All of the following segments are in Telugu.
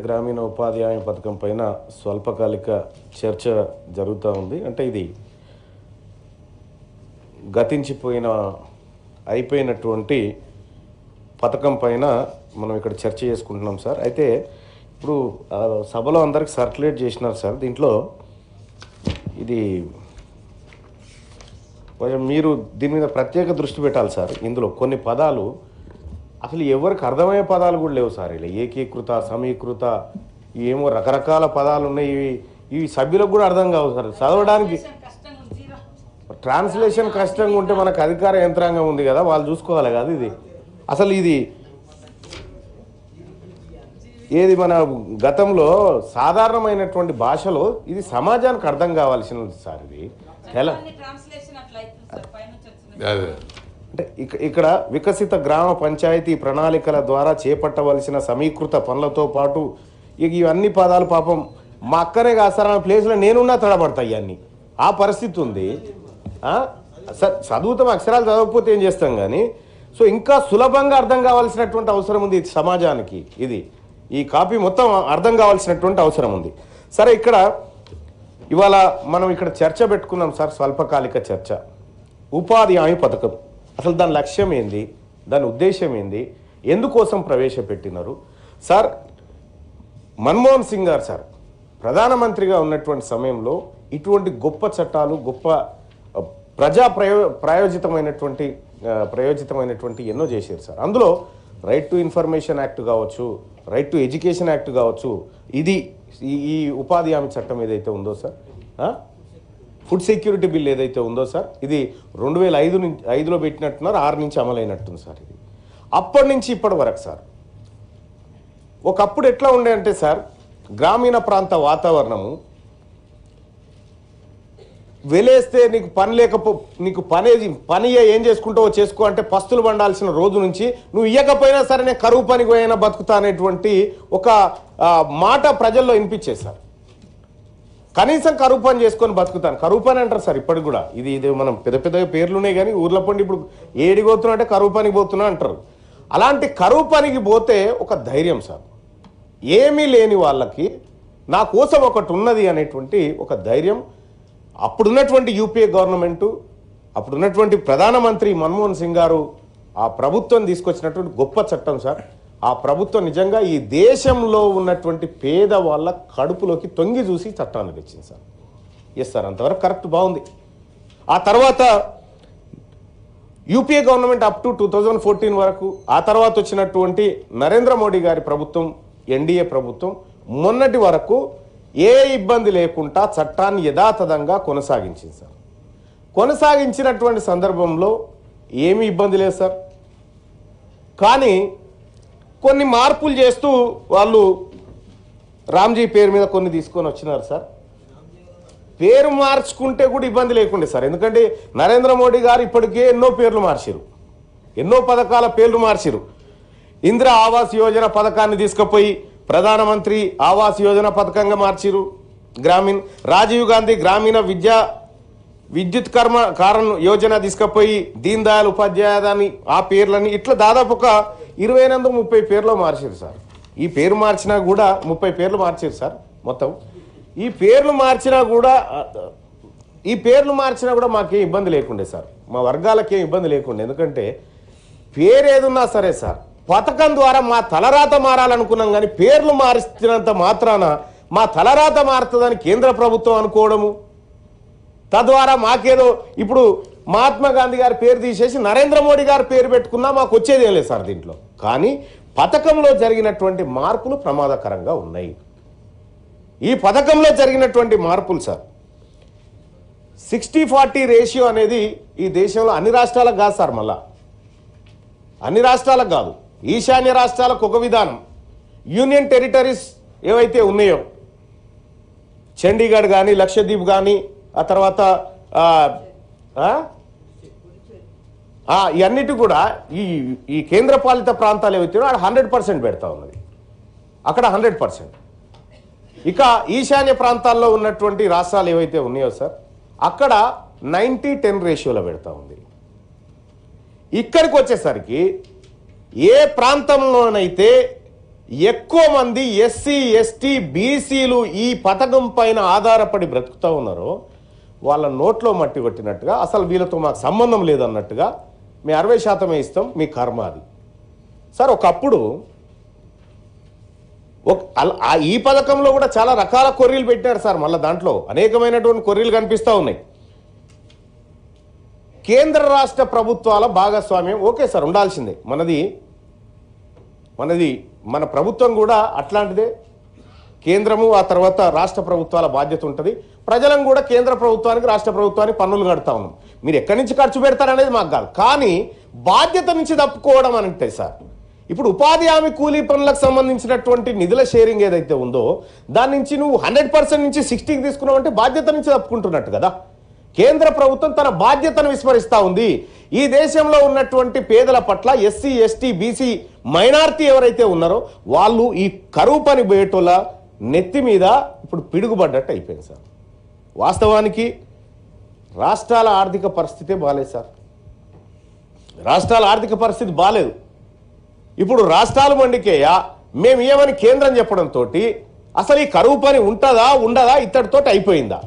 గ్రామీణ ఉపాధి హామీ పథకం పైన స్వల్పకాలిక చర్చ జరుగుతూ ఉంది. అంటే ఇది గతించిపోయిన అయిపోయినటువంటి పథకం పైన మనం ఇక్కడ చర్చ చేసుకుంటున్నాం సార్. అయితే ఇప్పుడు సభలో అందరికి సర్క్యులేట్ చేసినారు సార్. దీంట్లో ఇది కొంచెం మీరు దీని మీద ప్రత్యేక దృష్టి పెట్టాలి సార్. ఇందులో కొన్ని పదాలు అసలు ఎవరికి అర్థమయ్యే పదాలు కూడా లేవు సార్. ఇలా ఏకీకృత, సమీకృత, ఏమో రకరకాల పదాలు ఉన్నాయి. ఇవి సభ్యులకు కూడా అర్థం కావు సార్. చదవడానికి ట్రాన్స్లేషన్ కష్టంగా ఉంటే మనకు అధికార యంత్రాంగం ఉంది కదా, వాళ్ళు చూసుకోవాలి కదా. ఇది అసలు ఇది ఏది మన గతంలో సాధారణమైనటువంటి భాషలో ఇది సమాజానికి అర్థం కావాల్సినది సార్. ఇది ఎలా అంటే ఇక్కడ వికసిత గ్రామ పంచాయతీ ప్రణాళికల ద్వారా చేపట్టవలసిన సమీకృత పనులతో పాటు ఇవన్నీ పదాలు పాపం మా అక్కనే కాదు సార్, ఆ ప్లేస్లో నేనున్నా తడబడతాయి అన్నీ. ఆ పరిస్థితి ఉంది. చదువుతాం, అక్షరాలు చదవకపోతే ఏం చేస్తాం కానీ. సో ఇంకా సులభంగా అర్థం కావాల్సినటువంటి అవసరం ఉంది సమాజానికి. ఇది ఈ కాపీ మొత్తం అర్థం కావాల్సినటువంటి అవసరం ఉంది. సరే, ఇక్కడ ఇవాళ మనం ఇక్కడ చర్చ పెట్టుకున్నాం సార్, స్వల్పకాలిక చర్చ. ఉపాధి హామీ పథకం అసలు దాని లక్ష్యం ఏంది, దాని ఉద్దేశం ఏంది, ఎందుకోసం ప్రవేశపెట్టినారు సార్? మన్మోహన్ సింగ్ గారు సార్ ప్రధానమంత్రిగా ఉన్నటువంటి సమయంలో ఇటువంటి గొప్ప చట్టాలు, గొప్ప ప్రజా ప్రయోజితమైనటువంటి ఎన్నో చేశారు సార్. అందులో రైట్ టు ఇన్ఫర్మేషన్ యాక్ట్ కావచ్చు, రైట్ టు ఎడ్యుకేషన్ యాక్ట్ కావచ్చు, ఇది ఈ ఉపాధి హామీ చట్టం ఏదైతే ఉందో సార్, ఫుడ్ సెక్యూరిటీ బిల్ ఏదైతే ఉందో సార్, ఇది 2005లో పెట్టినట్టున్నారు, 6 నుంచి అమలైనట్టుంది సార్. ఇది అప్పటి నుంచి ఇప్పటి వరకు సార్. ఒకప్పుడు ఎట్లా ఉండే అంటే సార్, గ్రామీణ ప్రాంత వాతావరణము వెలేస్తే నీకు పని నీకు పని ఏం చేసుకుంటావో చేసుకో అంటే పస్తులు పండాల్సిన రోజు నుంచి నువ్వు ఇయ్యకపోయినా సరే నేను కరువు పనికి పోయినా బతుకుతా అనేటువంటి ఒక మాట ప్రజల్లో వినిపించే సార్. కనీసం కరువు పని చేసుకొని బతుకుతాను, కరువు పని అంటారు సార్ ఇప్పటికి కూడా. ఇది మనం పెద్ద పేర్లున్నాయి కానీ ఊర్ల పండి ఇప్పుడు ఏడికి పోతున్నా అంటే కరువు పనికి పోతున్నా అంటారు. అలాంటి కరువు పనికి పోతే ఒక ధైర్యం సార్, ఏమీ లేని వాళ్ళకి నా కోసం ఒకటి ఉన్నది అనేటువంటి ఒక ధైర్యం అప్పుడున్నటువంటి యూపీఏ గవర్నమెంటు, అప్పుడున్నటువంటి ప్రధానమంత్రి మన్మోహన్ సింగ్ గారు ఆ ప్రభుత్వం తీసుకొచ్చినటువంటి గొప్ప చట్టం సార్. ఆ ప్రభుత్వం నిజంగా ఈ దేశంలో ఉన్నటువంటి పేదవాళ్ళ కడుపులోకి తొంగి చూసి చట్టాన్ని తెచ్చింది సార్. ఎస్ సార్, అంతవరకు కరెక్ట్, బాగుంది. ఆ తర్వాత యూపీఏ గవర్నమెంట్ అప్ టు 2014 వరకు, ఆ తర్వాత వచ్చినటువంటి నరేంద్ర మోడీ గారి ప్రభుత్వం, ఎన్డీఏ ప్రభుత్వం మొన్నటి వరకు ఏ ఇబ్బంది లేకుండా చట్టాన్ని యథాతథంగా కొనసాగించింది సార్. కొనసాగించినటువంటి సందర్భంలో ఏమీ ఇబ్బంది లేదు సార్. కానీ కొన్ని మార్పులు చేస్తూ వాళ్ళు రామ్జీ పేరు మీద కొన్ని తీసుకొని వచ్చినారు సార్. పేరు మార్చుకుంటే కూడా ఇబ్బంది లేకుండే సార్, ఎందుకంటే నరేంద్ర మోడీ గారు ఇప్పటికే ఎన్నో పేర్లు మార్చారు, ఎన్నో పథకాల పేర్లు మార్చారు. ఇందిరా ఆవాస్ యోజన పథకాన్ని తీసుకుపోయి ప్రధానమంత్రి ఆవాస్ యోజన పథకంగా మార్చిరు. రాజీవ్ గాంధీ గ్రామీణ విద్యుత్ కారణ యోజన తీసుకుపోయి దీన్ దయాళ్ ఉపాధ్యాయ ఆ పేర్లని ఇట్లా దాదాపు ఒక 28-30 పేర్లు మార్చారు సార్. ఈ పేరు మార్చినా కూడా 30 పేర్లు మార్చారు సార్ మొత్తం. ఈ పేర్లు మార్చినా కూడా మాకేం ఇబ్బంది లేకుండే సార్, మా వర్గాలకేం ఇబ్బంది లేకుండే. ఎందుకంటే పేరు ఏదున్నా సరే సార్, పథకం ద్వారా మా తలరాత మారాలనుకున్నాం కానీ పేర్లు మారిస్తున్నంత మాత్రాన మా తలరాత మారుతుందని కేంద్ర ప్రభుత్వం అనుకోవడము, తద్వారా మాకేదో ఇప్పుడు మహాత్మా గాంధీ గారి పేరు తీసేసి నరేంద్ర మోడీ గారి పేరు పెట్టుకున్నా మాకు వచ్చేది ఏం లేదు సార్ దీంట్లో. కానీ పథకంలో జరిగినటువంటి మార్పులు ప్రమాదకరంగా ఉన్నాయి. ఈ పథకంలో జరిగినటువంటి మార్పులు సార్, 60-40 రేషియో అనేది ఈ దేశంలో అన్ని రాష్ట్రాలకు కాదు సార్, మళ్ళా అన్ని రాష్ట్రాలకు కాదు, ఈశాన్య రాష్ట్రాలకు ఒక విధానం, యూనియన్ టెరిటరీస్ ఏవైతే ఉన్నాయో చండీగఢ్ కానీ లక్షద్వీప్ కానీ, ఆ తర్వాత ఇవన్నిటి కూడా ఈ కేంద్రపాలిత ప్రాంతాలు ఏవైతే 100% పెడతా ఉన్నది, అక్కడ 100%. ఇక ఈశాన్య ప్రాంతాల్లో ఉన్నటువంటి రాష్ట్రాలు ఏవైతే ఉన్నాయో సార్ అక్కడ 90-10 రేషియోలో పెడతా ఉంది. ఇక్కడికి వచ్చేసరికి ఏ ప్రాంతంలోనైతే ఎక్కువ మంది ఎస్సీ ఎస్టీ బీసీలు ఈ పథకం పైన ఆధారపడి బ్రతుకుతూ ఉన్నారో వాళ్ళ నోట్లో మట్టి కొట్టినట్టుగా, అసలు వీళ్ళతో మాకు సంబంధం లేదన్నట్టుగా, మీ 60% ఇస్తాం, మీ కర్మ అది. సార్ ఒకప్పుడు ఈ పథకంలో కూడా చాలా రకాల కొర్రీలు పెట్టారు సార్. మళ్ళీ దాంట్లో అనేకమైనటువంటి కొర్రీలు కనిపిస్తూ ఉన్నాయి. కేంద్ర రాష్ట్ర ప్రభుత్వాల భాగస్వామ్యం ఓకే సార్, ఉండాల్సిందే. మన ప్రభుత్వం కూడా అట్లాంటిదే. కేంద్రము ఆ తర్వాత రాష్ట్ర ప్రభుత్వాల బాధ్యత ఉంటుంది. ప్రజలను కూడా కేంద్ర ప్రభుత్వానికి రాష్ట్ర ప్రభుత్వానికి పన్నులు కడతా ఉన్నాం. మీరు ఎక్కడి నుంచి ఖర్చు పెడతారనేది మాకు కాదు, కానీ బాధ్యత నుంచి తప్పుకోవడం అని అంటే సార్, ఇప్పుడు ఉపాధి హామీ కూలీ పనులకు సంబంధించినటువంటి నిధుల షేరింగ్ ఏదైతే ఉందో దాని నుంచి నువ్వు 100% నుంచి 60కి తీసుకున్నావు అంటే బాధ్యత నుంచి తప్పుకుంటున్నట్టు కదా. కేంద్ర ప్రభుత్వం తన బాధ్యతను విస్మరిస్తూ ఉంది. ఈ దేశంలో ఉన్నటువంటి పేదల పట్ల ఎస్సీ ఎస్టీ బీసీ మైనారిటీ ఎవరైతే ఉన్నారో వాళ్ళు ఈ కరువు పని బయటోళ్ళ నెత్తి మీద ఇప్పుడు పిడుగుపడ్డట్టు అయిపోయింది సార్. వాస్తవానికి రాష్ట్రాల ఆర్థిక పరిస్థితే బాలేదు సార్. రాష్ట్రాల ఆర్థిక పరిస్థితి బాలేదు. ఇప్పుడు రాష్ట్రాలు మండికేయా మేము ఏమని కేంద్రం చెప్పడంతో అసలు ఈ కరువు పని ఉంటుందా ఉండదా ఇత్తడితో అయిపోయిందా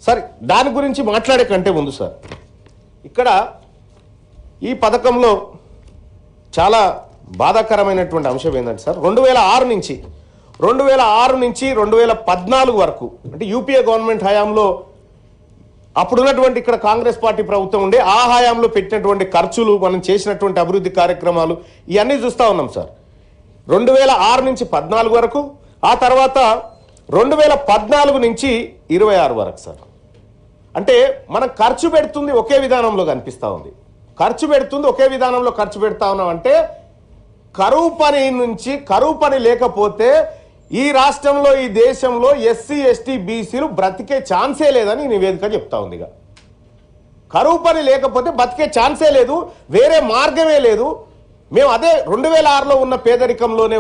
సార్? దాని గురించి మాట్లాడే కంటే ముందు సార్, ఇక్కడ ఈ పథకంలో చాలా బాధాకరమైనటువంటి అంశం ఏంటంటే సార్, 2006 నుంచి 2014 వరకు అంటే యూపీఏ గవర్నమెంట్ హయాంలో అప్పుడున్నటువంటి ఇక్కడ కాంగ్రెస్ పార్టీ ప్రభుత్వం ఉండే ఆ హయాంలో పెట్టినటువంటి ఖర్చులు, మనం చేసినటువంటి అభివృద్ధి కార్యక్రమాలు ఇవన్నీ చూస్తూ ఉన్నాం సార్. 2006 నుంచి 14 వరకు, ఆ తర్వాత 2014 నుంచి 26 వరకు సార్. అంటే మనం ఖర్చు పెడుతుంది ఒకే విధానంలో కనిపిస్తూ ఉంది. ఖర్చు పెడుతుంది ఒకే విధానంలో ఖర్చు పెడతా ఉన్నాం అంటే కరువు పని లేకపోతే ఈ రాష్ట్రంలో ఈ దేశంలో ఎస్సీ ఎస్టీ బీసీలు బ్రతికే ఛాన్సే లేదని నివేదిక చెప్తా ఉంది. కరువు పని లేకపోతే బతికే ఛాన్సే లేదు, వేరే మార్గమే లేదు. మేము అదే 2006లో ఉన్న పేదరికంలోనే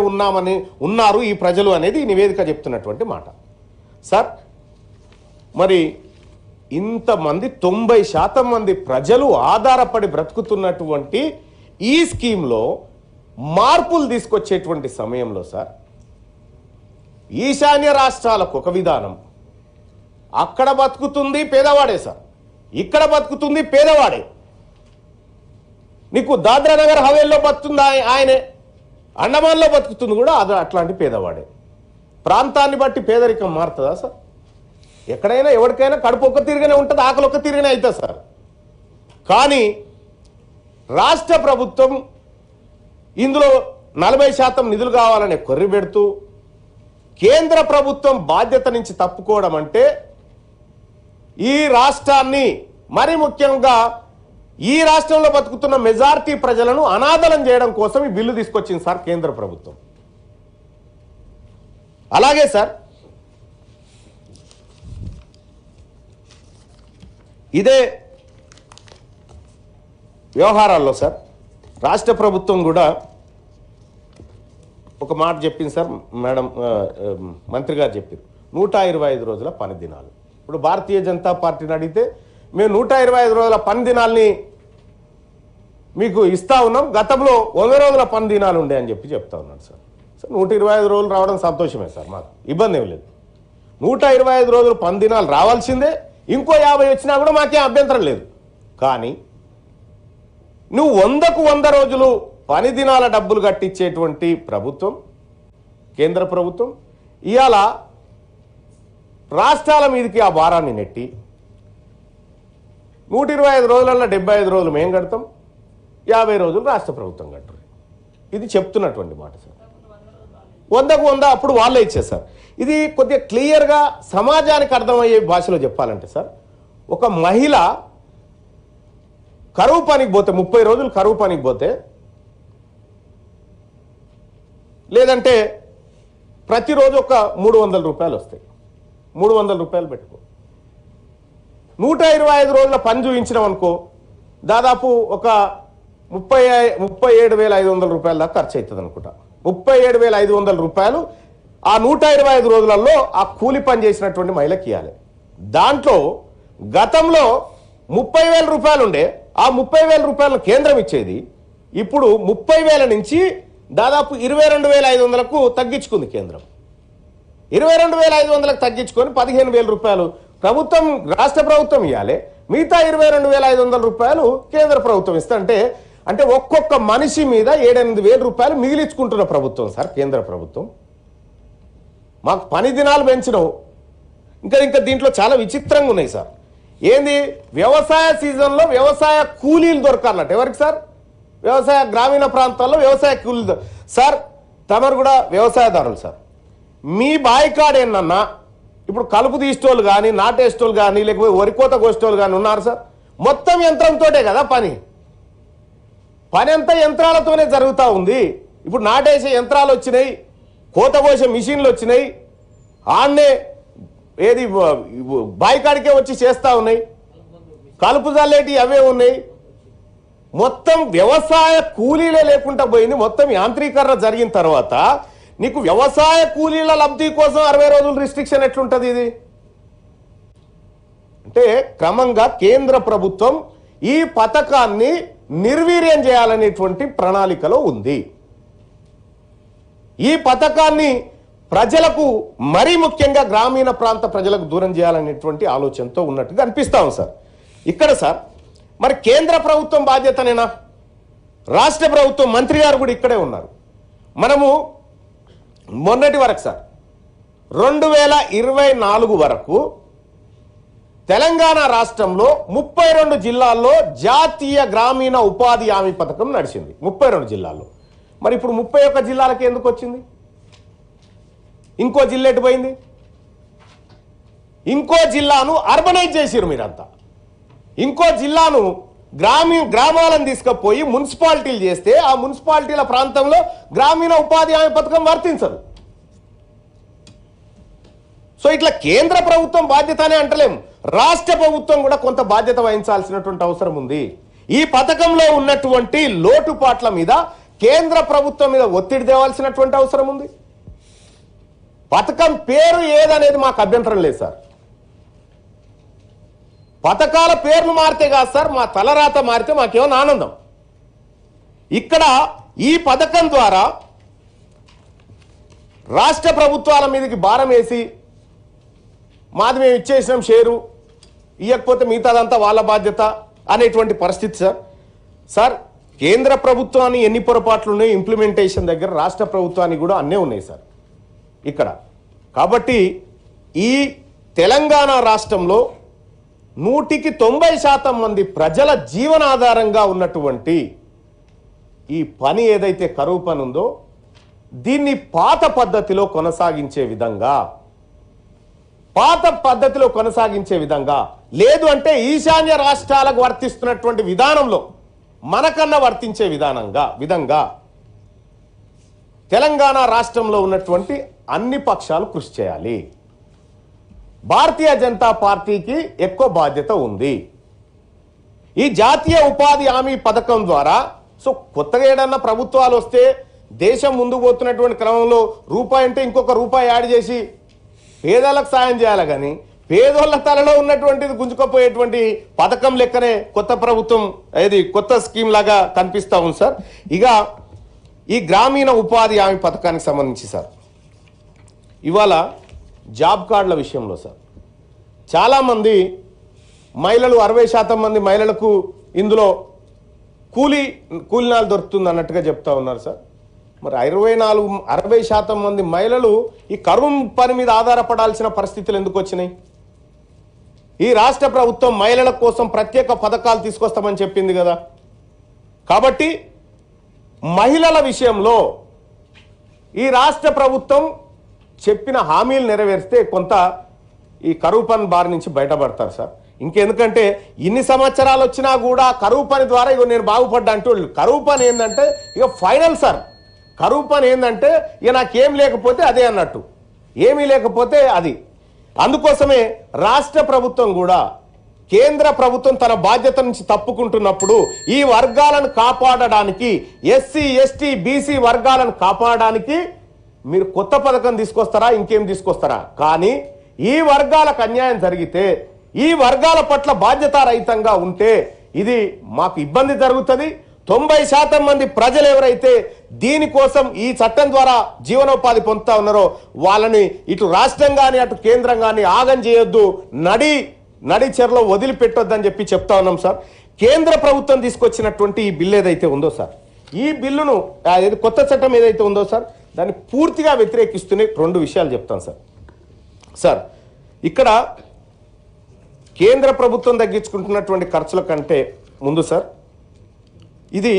ఉన్నారు ఈ ప్రజలు అనేది ఈ నివేదిక చెప్తున్నటువంటి మాట సార్. మరి ఇంతమంది 90% మంది ప్రజలు ఆధారపడి బ్రతుకుతున్నటువంటి ఈ స్కీమ్లో మార్పులు తీసుకొచ్చేటువంటి సమయంలో సార్, ఈశాన్య రాష్ట్రాలకు ఒక విధానం, అక్కడ బతుకుతుంది పేదవాడే సార్, ఇక్కడ బతుకుతుంది పేదవాడే. నీకు దాద్రా నగర్ హవేల్లో బతుకుతుంది ఆయనే, అండమాన్లో బతుకుతుంది కూడా అట్లాంటి పేదవాడే. ప్రాంతాన్ని బట్టి పేదరికం మారుతుందా సార్? ఎక్కడైనా ఎవరికైనా కడుపు ఒక్క తీరుగానే ఉంటుంది, ఆకలి ఒక్క తీరుగానే అవుతుంది సార్. కానీ రాష్ట్ర ప్రభుత్వం ఇందులో 40% నిధులు కావాలనే కొర్రి పెడుతూ కేంద్ర ప్రభుత్వం బాధ్యత నుంచి తప్పుకోవడం అంటే ఈ రాష్ట్రాన్ని, మరి ముఖ్యంగా ఈ రాష్ట్రంలో బతుకుతున్న మెజారిటీ ప్రజలను అనాథలం చేయడం కోసం ఈ బిల్లు తీసుకొచ్చింది సార్ కేంద్ర ప్రభుత్వం. అలాగే సార్, ఇదే వ్యవహారాల్లో సార్ రాష్ట్ర ప్రభుత్వం కూడా ఒక మాట చెప్పింది సార్. మేడం మంత్రి గారు చెప్పారు 125 రోజుల పని దినాలు. ఇప్పుడు భారతీయ జనతా పార్టీని అడిగితే మేము 125 రోజుల పని దినాల్ని మీకు ఇస్తా ఉన్నాం, గతంలో 100 రోజుల పని దినాలు ఉండే అని చెప్తా ఉన్నాడు సార్. 125 రోజులు రావడం సంతోషమే సార్, మాకు ఇబ్బంది ఏం లేదు. 125 రోజులు పని దినాలు రావాల్సిందే, ఇంకో 50 వచ్చినా కూడా మాకేం అభ్యంతరం లేదు. కానీ నువ్వు 100కు 100 రోజులు పని దినాల డబ్బులు కట్టించేటువంటి ప్రభుత్వం, కేంద్ర ప్రభుత్వం, ఇవాళ రాష్ట్రాల మీదకి ఆ భారాన్ని నెట్టి 125 రోజులలో 75 రోజులు మేము కడతాం, 50 రోజులు రాష్ట్ర ప్రభుత్వం కట్టరు. ఇది చెప్తున్నటువంటి మాట సార్. 100కు 100 అప్పుడు వాళ్ళే ఇచ్చేసారు. ఇది కొద్దిగా క్లియర్గా సమాజానికి అర్థమయ్యే భాషలో చెప్పాలంటే సార్, ఒక మహిళ కరువు పనికి పోతే 30 రోజులు కరువు పనికి పోతే, లేదంటే ప్రతిరోజు ఒక 300 రూపాయలు వస్తాయి, 300 రూపాయలు పెట్టుకో. 125 రోజుల పని చూపించినాం అనుకో, దాదాపు ఒక 37,500 రూపాయల దాకా ఖర్చు అవుతుంది అనుకుంటా. 37,500 రూపాయలు ఆ 125 రోజులలో ఆ కూలి పని చేసినటువంటి మహిళకి ఇవ్వాలి. దాంట్లో గతంలో 30,000 రూపాయలు ఉండే, ఆ 30,000 రూపాయలను కేంద్రం ఇచ్చేది ఇప్పుడు 30,000 నుంచి దాదాపు 22,500కు తగ్గించుకుంది కేంద్రం. 22,500కు తగ్గించుకొని 15,000 రూపాయలు ప్రభుత్వం రాష్ట్ర ప్రభుత్వం ఇవ్వాలి, మిగతా 22,500 రూపాయలు కేంద్ర ప్రభుత్వం ఇస్తుంటే అంటే ఒక్కొక్క మనిషి మీద 7-8 రూపాయలు మిగిలించుకుంటున్న ప్రభుత్వం సార్ కేంద్ర ప్రభుత్వం. మాకు పని దినాలు పెంచినావు. ఇంకా దీంట్లో చాలా విచిత్రంగా ఉన్నాయి సార్. ఏంది వ్యవసాయ సీజన్లో వ్యవసాయ కూలీలు దొరకాలన్నట్టు. ఎవరికి సార్? వ్యవసాయ గ్రామీణ ప్రాంతాల్లో వ్యవసాయ కూలీలు. సార్ తమరు కూడా వ్యవసాయదారులు సార్, మీ బాయికాడ ఏంటన్నా ఇప్పుడు కలుపు తీసేటోళ్ళు కానీ నాటేసేటోళ్ళు కానీ లేకపోతే వరికోత కోసేటోళ్ళు కానీ ఉన్నారు సార్. మొత్తం యంత్రంతోటే కదా పని అంతా యంత్రాలతోనే జరుగుతూ ఉంది. ఇప్పుడు నాటేసే యంత్రాలు వచ్చినాయి, కోత కోసే మిషన్లు వచ్చినాయి, ఆన్నే ఏది బాయికాడికే వచ్చి చేస్తూ ఉన్నాయి, కలుపు జల్లేటి అవే ఉన్నాయి. మొత్తం వ్యవసాయ కూలీలే లేకుండా పోయింది. మొత్తం యాంత్రీకరణ జరిగిన తర్వాత నీకు వ్యవసాయ కూలీల లబ్ధి కోసం 60 రోజులు రిస్ట్రిక్షన్ ఎట్లుంటది? ఇది అంటే క్రమంగా కేంద్ర ప్రభుత్వం ఈ పథకాన్ని నిర్వీర్యం చేయాలనేటువంటి ప్రణాళికలో ఉంది. ఈ పథకాన్ని ప్రజలకు మరీ ముఖ్యంగా గ్రామీణ ప్రాంత ప్రజలకు దూరం చేయాలనేటువంటి ఆలోచనతో ఉన్నట్టుగా అనిపిస్తా ఉంది సార్. ఇక్కడ సార్ మరి కేంద్ర ప్రభుత్వం బాధ్యతనేనా? రాష్ట్ర ప్రభుత్వం మంత్రి గారు కూడా ఇక్కడే ఉన్నారు. మనము మొన్నటి వరకు సార్ 2024 వరకు తెలంగాణ రాష్ట్రంలో 32 జిల్లాల్లో జాతీయ గ్రామీణ ఉపాధి హామీ పథకం నడిచింది. 32 జిల్లాల్లో. మరి ఇప్పుడు 31 జిల్లాలకి ఎందుకు వచ్చింది? ఇంకో జిల్లా ఎటు పోయింది? ఇంకో జిల్లాను అర్బనైజ్ చేసిరు మీరంతా. ఇంకో జిల్లాను గ్రామాలను తీసుకుపోయి మున్సిపాలిటీలు చేస్తే ఆ మున్సిపాలిటీల ప్రాంతంలో గ్రామీణ ఉపాధి హామీ పథకం వర్తించదు. సో ఇట్లా కేంద్ర ప్రభుత్వం బాధ్యతనే అంటలేము, రాష్ట్ర ప్రభుత్వం కూడా కొంత బాధ్యత వహించాల్సినటువంటి అవసరం ఉంది. ఈ పథకంలో ఉన్నటువంటి లోటుపాట్ల మీద కేంద్ర ప్రభుత్వం మీద ఒత్తిడి తేవాల్సినటువంటి అవసరం ఉంది. పథకం పేరు ఏదనేది మాకు అభ్యంతరం లేదు సార్. పథకాల పేర్లు మారితే కాదు సార్, మా తలరాత మారితే మాకేమో ఆనందం. ఇక్కడ ఈ పథకం ద్వారా రాష్ట్ర ప్రభుత్వాల మీదకి భారం వేసి మాది మేము ఇచ్చేసినాం షేరు, ఇవ్వకపోతే మిగతాదంతా వాళ్ళ బాధ్యత అనేటువంటి పరిస్థితి సార్. సార్ కేంద్ర ప్రభుత్వాన్ని ఎన్ని పొరపాట్లు ఉన్నాయి ఇంప్లిమెంటేషన్ దగ్గర, రాష్ట్ర ప్రభుత్వానికి కూడా అన్నీ ఉన్నాయి సార్ ఇక్కడ. కాబట్టి ఈ తెలంగాణ రాష్ట్రంలో 100% మంది ప్రజల జీవనాధారంగా ఉన్నటువంటి ఈ పని ఏదైతే కరువు పని ఉందో దీన్ని పాత పద్ధతిలో కొనసాగించే విధంగా లేదు అంటే ఈశాన్య రాష్ట్రాలకు వర్తిస్తున్నటువంటి విధానంలో మనకన్నా వర్తించే విధంగా తెలంగాణ రాష్ట్రంలో ఉన్నటువంటి అన్ని పక్షాలు కృషి చేయాలి. భారతీయ జనతా పార్టీకి ఎక్కువ బాధ్యత ఉంది. ఈ జాతీయ ఉపాధి హామీ పథకం ద్వారా సో కొత్తగా ఏడన్నా ప్రభుత్వాలు వస్తే దేశం ముందుకు పోతున్నటువంటి క్రమంలో రూపాయి అంటే ఇంకొక రూపాయి యాడ్ చేసి పేదలకు సాయం చేయాలి, కానీ పేదోళ్ళ తలలో ఉన్నటువంటిది గుంజుకపోయేటువంటి పథకం లెక్కనే కొత్త ప్రభుత్వం ఏది కొత్త స్కీమ్ లాగా కనిపిస్తా ఉంది సార్. ఇక ఈ గ్రామీణ ఉపాధి హామీ పథకానికి సంబంధించి సార్ ఇవాళ జాబ్ కార్డుల విషయంలో సార్ చాలామంది మహిళలు 60% మంది మహిళలకు ఇందులో కూలీనాలు దొరుకుతుంది అన్నట్టుగా చెప్తా ఉన్నారు సార్. మరి 60% మంది మహిళలు ఈ కరువు పని మీద ఆధారపడాల్సిన పరిస్థితులు ఎందుకు వచ్చినాయి? ఈ రాష్ట్ర ప్రభుత్వం మహిళల కోసం ప్రత్యేక పథకాలు తీసుకొస్తామని చెప్పింది కదా. కాబట్టి మహిళల విషయంలో ఈ రాష్ట్ర ప్రభుత్వం చెప్పిన హామీలు నెరవేరిస్తే కొంత ఈ కరువు పని బారి నుంచి బయటపడతారు సార్. ఇంకెందుకంటే ఇన్ని సంవత్సరాలు వచ్చినా కూడా కరువు పని ద్వారా ఇక నేను బాగుపడ్డా అంటూ కరువు పని ఏంటంటే ఇక ఫైనల్ సార్. కరువు పని ఏంటంటే ఇక నాకేం లేకపోతే అదే అన్నట్టు, ఏమీ లేకపోతే అది. అందుకోసమే రాష్ట్ర ప్రభుత్వం కూడా కేంద్ర ప్రభుత్వం తన బాధ్యత నుంచి తప్పుకుంటున్నప్పుడు ఈ వర్గాలను కాపాడడానికి ఎస్సీ ఎస్టీ బీసీ వర్గాలను కాపాడడానికి మీరు కొత్త పథకం తీసుకొస్తారా ఇంకేం తీసుకొస్తారా? కానీ ఈ వర్గాలకు అన్యాయం జరిగితే ఈ వర్గాల పట్ల బాధ్యతారహితంగా ఉంటే ఇది మాకు ఇబ్బంది జరుగుతుంది, 90% మంది ప్రజలు ఎవరైతే దీనికోసం ఈ చట్టం ద్వారా జీవనోపాధి పొందుతా ఉన్నారో వాళ్ళని ఇటు రాష్ట్రం కానీ అటు కేంద్రం కానీ ఆగం చేయొద్దు, నడి చెరలో వదిలిపెట్టొద్దని చెప్పి చెప్తా ఉన్నాం సార్. కేంద్ర ప్రభుత్వం తీసుకొచ్చినటువంటి ఈ బిల్లు ఏదైతే ఉందో సార్, ఈ బిల్లును కొత్త చట్టం ఏదైతే ఉందో సార్ దాన్ని పూర్తిగా వ్యతిరేకిస్తూనే 2 విషయాలు చెప్తాను సార్. ఇక్కడ కేంద్ర ప్రభుత్వం తగ్గించుకుంటున్నటువంటి ఖర్చుల కంటే ముందు సార్ ఇది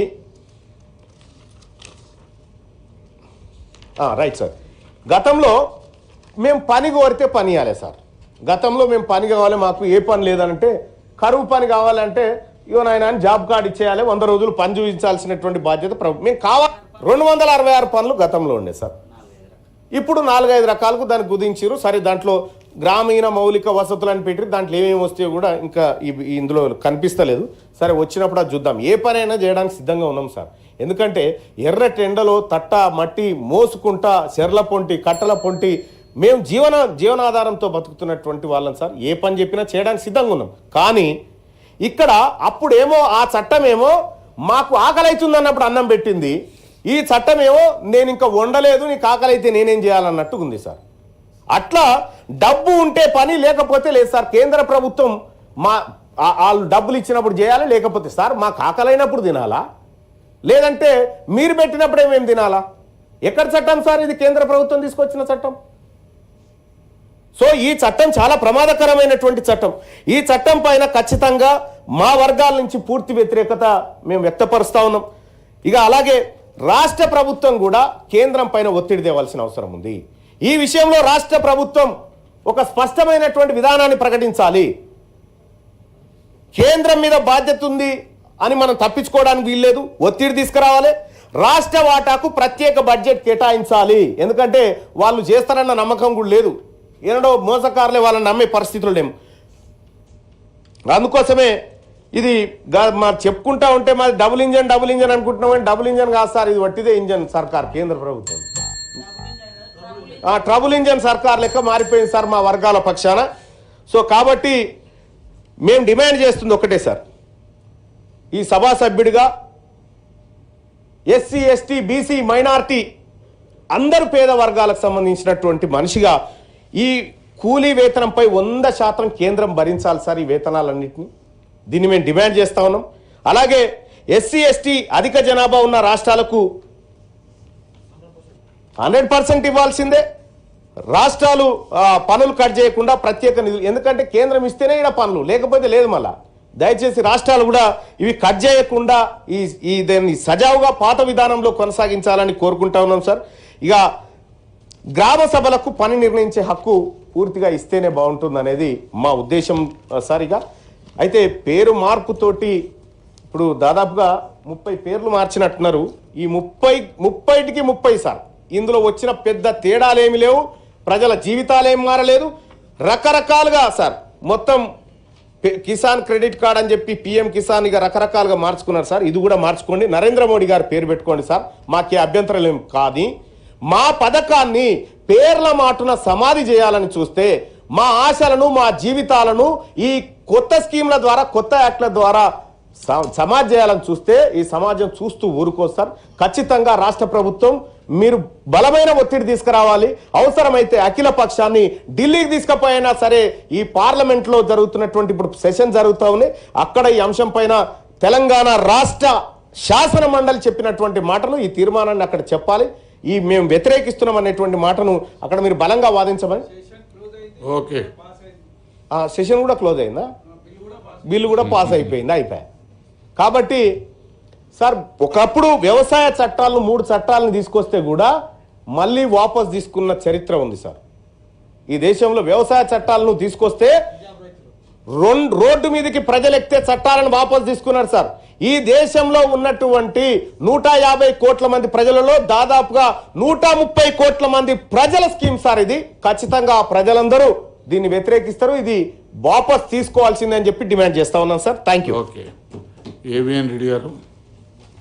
రైట్ సార్. గతంలో మేము పని కోరితే పని ఇవ్వాలి సార్. గతంలో మేము పని కావాలి, మాకు ఏ పని లేదంటే కరువు పని కావాలంటే ఇవో నాయన జాబ్ కార్డు ఇచ్చేయాలి, 100 రోజులు పని చూపించాల్సినటువంటి బాధ్యత ప్రభుత్వం. మేము కావాలి 266 పనులు గతంలో ఉండే సార్. ఇప్పుడు 4-5 రకాలకు దాన్ని కుదించారు. సరే దాంట్లో గ్రామీణ మౌలిక వసతులను పెట్టి దాంట్లో ఏమేమి వస్తాయో కూడా ఇంకా ఇందులో కనిపిస్తలేదు. సరే వచ్చినప్పుడు అది చూద్దాం. ఏ పనైనా చేయడానికి సిద్ధంగా ఉన్నాం సార్. ఎందుకంటే ఎర్రటి ఎండలో తట్ట మట్టి మోసుకుంటా చెర్ల పొంటి కట్టల పొంటి మేము జీవనాధారంతో బతుకుతున్నటువంటి వాళ్ళం సార్. ఏ పని చెప్పినా చేయడానికి సిద్ధంగా ఉన్నాం. కానీ ఇక్కడ అప్పుడేమో ఆ చట్టమేమో మాకు ఆకలి అవుతుంది అన్నప్పుడు అన్నం పెట్టింది, ఈ చట్టమేమో నేను ఇంకా వండలేదు నీకు ఆకలి అయితే నేనేం చేయాలన్నట్టు ఉంది సార్. అట్లా డబ్బు ఉంటే పని, లేకపోతే లేదు సార్. కేంద్ర ప్రభుత్వం వాళ్ళు డబ్బులు ఇచ్చినప్పుడు చేయాలి, లేకపోతే సార్ మాకు ఆకలైనప్పుడు తినాలా, లేదంటే మీరు పెట్టినప్పుడే మేము తినాలా? ఎక్కడ చట్టం సార్ ఇది? కేంద్ర ప్రభుత్వం తీసుకొచ్చిన చట్టం. సో ఈ చట్టం చాలా ప్రమాదకరమైనటువంటి చట్టం. ఈ చట్టం పైన ఖచ్చితంగా మా వర్గాల నుంచి పూర్తి వ్యతిరేకత మేము వ్యక్తపరుస్తా ఉన్నాం. ఇక అలాగే రాష్ట్ర ప్రభుత్వం కూడా కేంద్రం పైన ఒత్తిడి తేవాల్సిన అవసరం ఉంది. ఈ విషయంలో రాష్ట్ర ప్రభుత్వం ఒక స్పష్టమైనటువంటి విధానాన్ని ప్రకటించాలి. కేంద్రం మీద బాధ్యత ఉంది అని మనం తప్పించుకోవడానికి వీల్లేదు. ఒత్తిడి తీసుకురావాలి. రాష్ట్ర వాటాకు ప్రత్యేక బడ్జెట్ కేటాయించాలి. ఎందుకంటే వాళ్ళు చేస్తారన్న నమ్మకం కూడా లేదు. ఏనాడో మోసకారులే వాళ్ళని నమ్మే పరిస్థితులు లేము. అందుకోసమే ఇది మరి చెప్పుకుంటా ఉంటే మాది డబుల్ ఇంజన్ అనుకుంటున్నాం. కానీ డబుల్ ఇంజన్ కాదు సార్, ఇది వట్టిదే ఇంజన్ సర్కార్. కేంద్ర ప్రభుత్వం ట్రబుల్ ఇంజన్ సర్కార్ లెక్క మారిపోయింది సార్ మా వర్గాల పక్షాన. సో కాబట్టి మేము డిమాండ్ చేస్తుంది ఒకటే సార్, ఈ సభా సభ్యుడిగా ఎస్సీ ఎస్టీ బీసీ మైనార్టీ అందరు పేద వర్గాలకు సంబంధించినటువంటి మనిషిగా ఈ కూలీ వేతనంపై 100% కేంద్రం భరించాలి సార్ ఈ వేతనాలన్నింటినీ. దీన్ని మేము డిమాండ్ చేస్తా ఉన్నాం. అలాగే ఎస్సీ ఎస్టీ అధిక జనాభా ఉన్న రాష్ట్రాలకు 100% ఇవ్వాల్సిందే. రాష్ట్రాలు పనులు కట్ చేయకుండా ప్రత్యేక నిధులు, ఎందుకంటే కేంద్రం ఇస్తేనే ఇక్కడ పనులు, లేకపోతే లేదు. మళ్ళా దయచేసి రాష్ట్రాలు కూడా ఇవి కట్ చేయకుండా ఈ దాన్ని సజావుగా పాత విధానంలో కొనసాగించాలని కోరుకుంటా ఉన్నాం సార్. ఇక గ్రామ సభలకు పని నిర్ణయించే హక్కు పూర్తిగా ఇస్తేనే బాగుంటుంది అనేది మా ఉద్దేశం సార్. ఇక అయితే పేరు మార్పుతోటి ఇప్పుడు దాదాపుగా 30 పేర్లు మార్చినట్టున్నారు. ఈ 30కి 30 సార్. ఇందులో వచ్చిన పెద్ద తేడాలేమి లేవు, ప్రజల జీవితాలేం మారలేదు. రకరకాలుగా సార్ మొత్తం కిసాన్ క్రెడిట్ కార్డ్ అని చెప్పి పిఎం కిసాన్ ఇక రకరకాలుగా మార్చుకున్నారు సార్. ఇది కూడా మార్చుకోండి, నరేంద్ర మోడీ గారు పేరు పెట్టుకోండి సార్, మాకే అభ్యంతరం ఏం కాదు. మా పథకాన్ని పేర్ల మాటున సమాధి చేయాలని చూస్తే, మా ఆశలను మా జీవితాలను ఈ కొత్త స్కీమ్ల ద్వారా కొత్త యాక్ట్ల ద్వారా సమాజ్ చేయాలని చూస్తే ఈ సమాజం చూస్తూ ఊరుకోస్తారు. ఖచ్చితంగా రాష్ట్ర ప్రభుత్వం మీరు బలమైన ఒత్తిడి తీసుకురావాలి. అవసరమైతే అఖిల పక్షాన్ని ఢిల్లీకి తీసుకుపోయినా సరే ఈ పార్లమెంట్లో జరుగుతున్నటువంటి ఇప్పుడు సెషన్ జరుగుతూ ఉంది, అక్కడ ఈ అంశం పైన తెలంగాణ రాష్ట్ర శాసన మండలి చెప్పినటువంటి మాటలు ఈ తీర్మానాన్ని అక్కడ చెప్పాలి. మేము వ్యతిరేకిస్తున్నాం అనేటువంటి మాటను అక్కడ మీరు బలంగా వాదించమని. ఓకే, సెషన్ కూడా క్లోజ్ అయిందా? బిల్లు కూడా పాస్ అయిపోయిందా? అయిపోయా. కాబట్టి సార్ ఒకప్పుడు వ్యవసాయ చట్టాలను 3 చట్టాలను తీసుకొస్తే కూడా మళ్ళీ వాపస్ తీసుకున్న చరిత్ర ఉంది సార్. ఈ దేశంలో వ్యవసాయ చట్టాలను తీసుకొస్తే రోడ్డు మీదకి ప్రజలు ఎక్కితే చట్టాలను వాపస్ తీసుకున్నారు సార్. ఈ దేశంలో ఉన్నటువంటి 150 కోట్ల మంది ప్రజలలో దాదాపుగా 130 కోట్ల మంది ప్రజల స్కీమ్ సార్ ఇది. ఖచ్చితంగా ప్రజలందరూ దీన్ని వ్యతిరేకిస్తారు. ఇది వాపస్ తీసుకోవాల్సిందే అని చెప్పి డిమాండ్ చేస్తా ఉన్నాం sir. Thank you. Okay, AVN Reddy గారు.